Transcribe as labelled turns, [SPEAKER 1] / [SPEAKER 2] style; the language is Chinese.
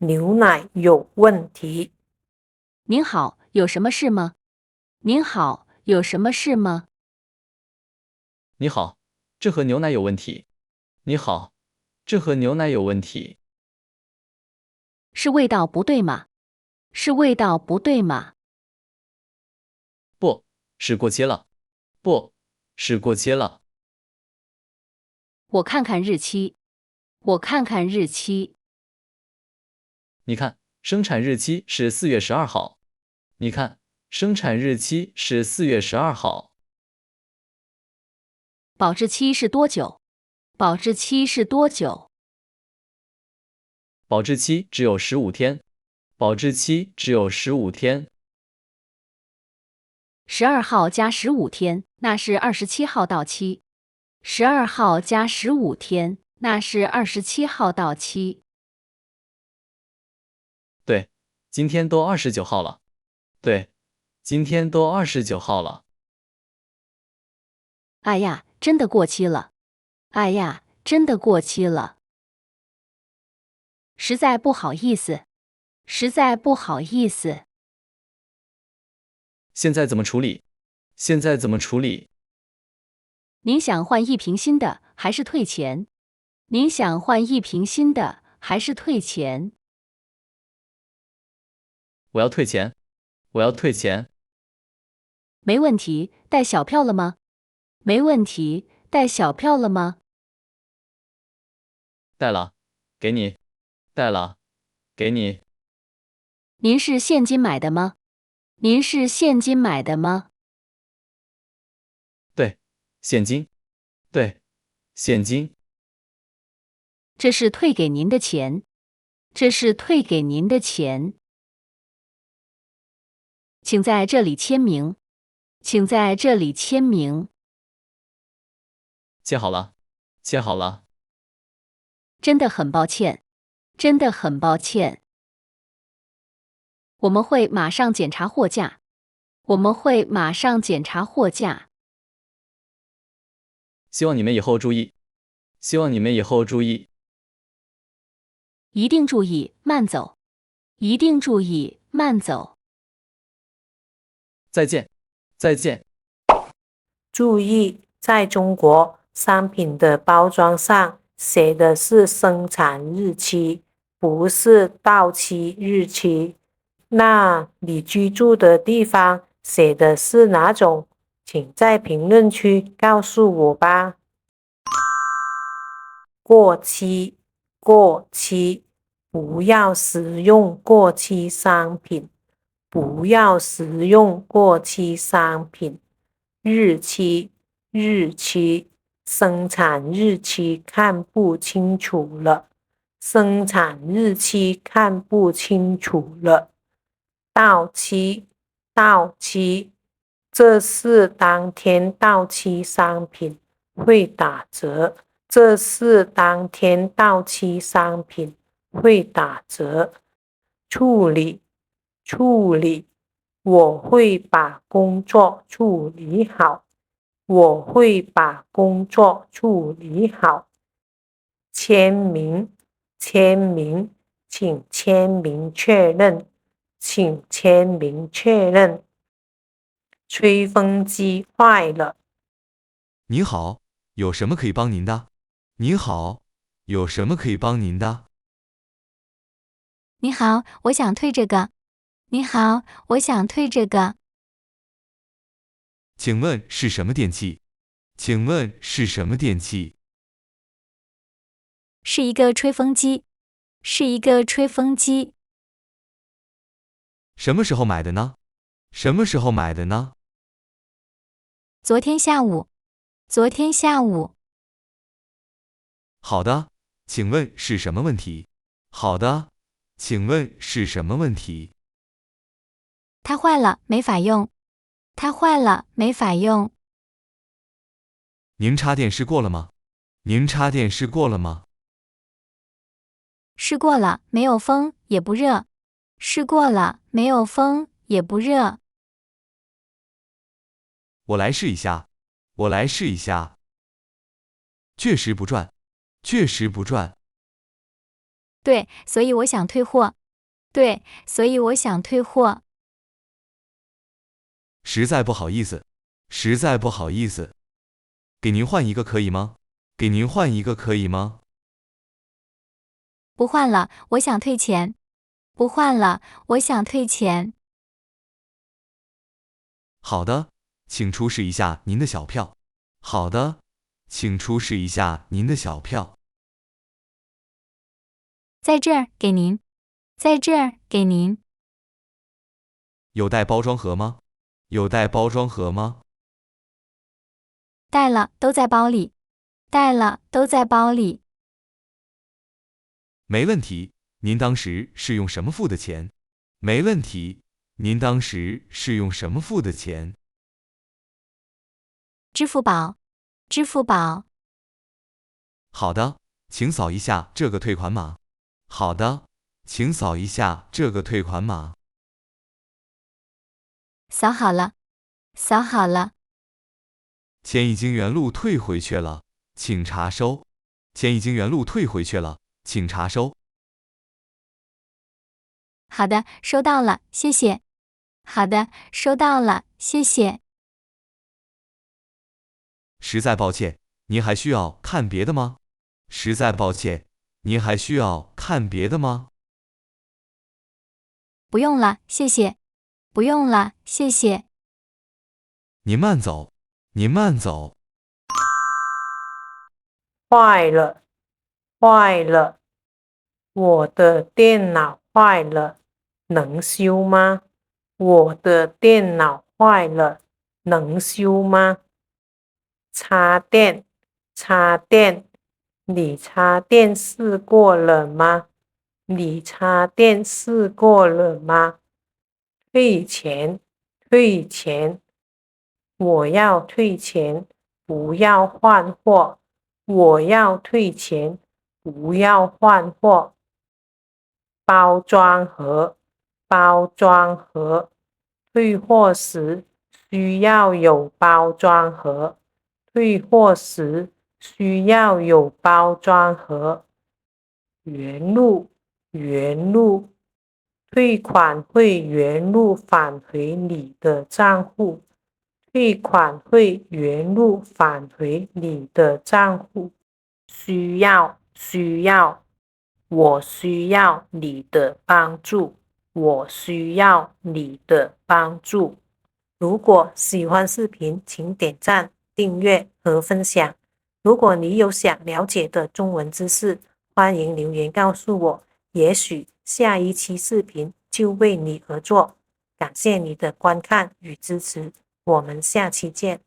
[SPEAKER 1] 牛奶有问题。
[SPEAKER 2] 您好，有什么事吗？您好，有什么事吗？
[SPEAKER 3] 你好，这盒牛奶有问题。你好，这盒牛奶有问题。
[SPEAKER 2] 是味道不对吗？是味道不对吗？
[SPEAKER 3] 不，是过期了。不，是过期了。
[SPEAKER 2] 我看看日期。我看看日期。
[SPEAKER 3] 你看，生产日期是4月12号。你看，生产日期是4月12号。
[SPEAKER 2] 保质期是多久？保质期是多久？
[SPEAKER 3] 保质期只有15天。保质期只有15天。
[SPEAKER 2] 12号加15天，那是27号到期。12号加15天，那是27号到期。
[SPEAKER 3] 对，今天都29号了。对，今天都29号了。
[SPEAKER 2] 哎呀，真的过期了！哎呀，真的过期了！实在不好意思，实在不好意思。
[SPEAKER 3] 现在怎么处理？现在怎么处理？
[SPEAKER 2] 您想换一瓶新的，还是退钱？您想换一瓶新的，还是退钱？
[SPEAKER 3] 我要退钱。我要退钱。
[SPEAKER 2] 没问题，带小票了吗？没问题，带小票了吗？
[SPEAKER 3] 带了，给你。带了，给你。
[SPEAKER 2] 您是现金买的吗？您是现金买的吗？
[SPEAKER 3] 对，现金。对，现金。
[SPEAKER 2] 这是退给您的钱。这是退给您的钱。请在这里签名。请在这里签名。
[SPEAKER 3] 切好了，切好了。
[SPEAKER 2] 真的很抱歉，真的很抱歉。我们会马上检查货架。我们会马上检查货架。
[SPEAKER 3] 希望你们以后注意。希望你们以后注意。
[SPEAKER 2] 一定注意，慢走。一定注意，慢走。
[SPEAKER 3] 再见，再见。
[SPEAKER 1] 注意，在中国，商品的包装上写的是生产日期，不是到期日期。那你居住的地方写的是哪种？请在评论区告诉我吧。过期，过期，不要食用过期商品，不要食用过期商品。日期，日期，生产日期看不清楚了，生产日期看不清楚了。到期，到期，这是当天到期商品，会打折。这是当天到期商品，会打折。处理，处理，我会把工作处理好。我会把工作处理好。签名，签名，请签名确认，请签名确认。吹风机坏了。
[SPEAKER 4] 您好，有什么可以帮您的？您好，有什么可以帮您的？
[SPEAKER 5] 你好，我想退这个。你好，我想退这个。
[SPEAKER 4] 请问是什么电器？请问是什么电器？
[SPEAKER 5] 是一个吹风机。是一个吹风机。
[SPEAKER 4] 什么时候买的呢？什么时候买的呢？
[SPEAKER 5] 昨天下午。昨天下午。
[SPEAKER 4] 好的，请问是什么问题？好的，请问是什么问题？
[SPEAKER 5] 它坏了，没法用。它坏了，没法用。
[SPEAKER 4] 您插电试过了吗？您插电试过了吗？
[SPEAKER 5] 试过了，没有风，也不热。试过了，没有风，也不热。
[SPEAKER 4] 我来试一下。我来试一下。确实不转。确实不转。
[SPEAKER 5] 对，所以我想退货。对，所以我想退货。
[SPEAKER 4] 实在不好意思，实在不好意思，给您换一个可以吗？给您换一个可以吗？
[SPEAKER 5] 不换了，我想退钱。不换了，我想退钱。
[SPEAKER 4] 好的，请出示一下您的小票。好的，请出示一下您的小票。
[SPEAKER 5] 在这儿，给您。在这儿，给您。
[SPEAKER 4] 有带包装盒吗？有带包装盒吗？
[SPEAKER 5] 带了，都在包里。带了，都在包里。
[SPEAKER 4] 没问题，您当时是用什么付的钱？没问题，您当时是用什么付的钱？
[SPEAKER 5] 支付宝。支付宝。
[SPEAKER 4] 好的，请扫一下这个退款码。好的，请扫一下这个退款码。
[SPEAKER 5] 扫好了。扫好了。
[SPEAKER 4] 钱已经原路退回去了，请查收。钱已经原路退回去了，请查收。
[SPEAKER 5] 好的，收到了，谢谢。好的，收到了，谢谢。
[SPEAKER 4] 实在抱歉，您还需要看别的吗？实在抱歉，您还需要看别的吗？
[SPEAKER 5] 不用了，谢谢。不用了，谢谢。
[SPEAKER 4] 您慢走，您慢走。
[SPEAKER 1] 坏了，坏了，我的电脑坏了，能修吗？我的电脑坏了，能修吗？插电，插电，你插电试过了吗？你插电试过了吗？退钱，退钱，我要退钱，不要换货。我要退钱，不要换货。包装盒，包装盒，退货时需要有包装盒。退货时需要有包装盒。原路，原路，退款会原路返回你的账户。退款会原路返回你的账户。需要，需要，我需要你的帮助。我需要你的帮助。如果喜欢视频，请点赞、订阅和分享。如果你有想了解的中文知识，欢迎留言告诉我，也许下一期视频就为你而做。感谢你的观看与支持，我们下期见。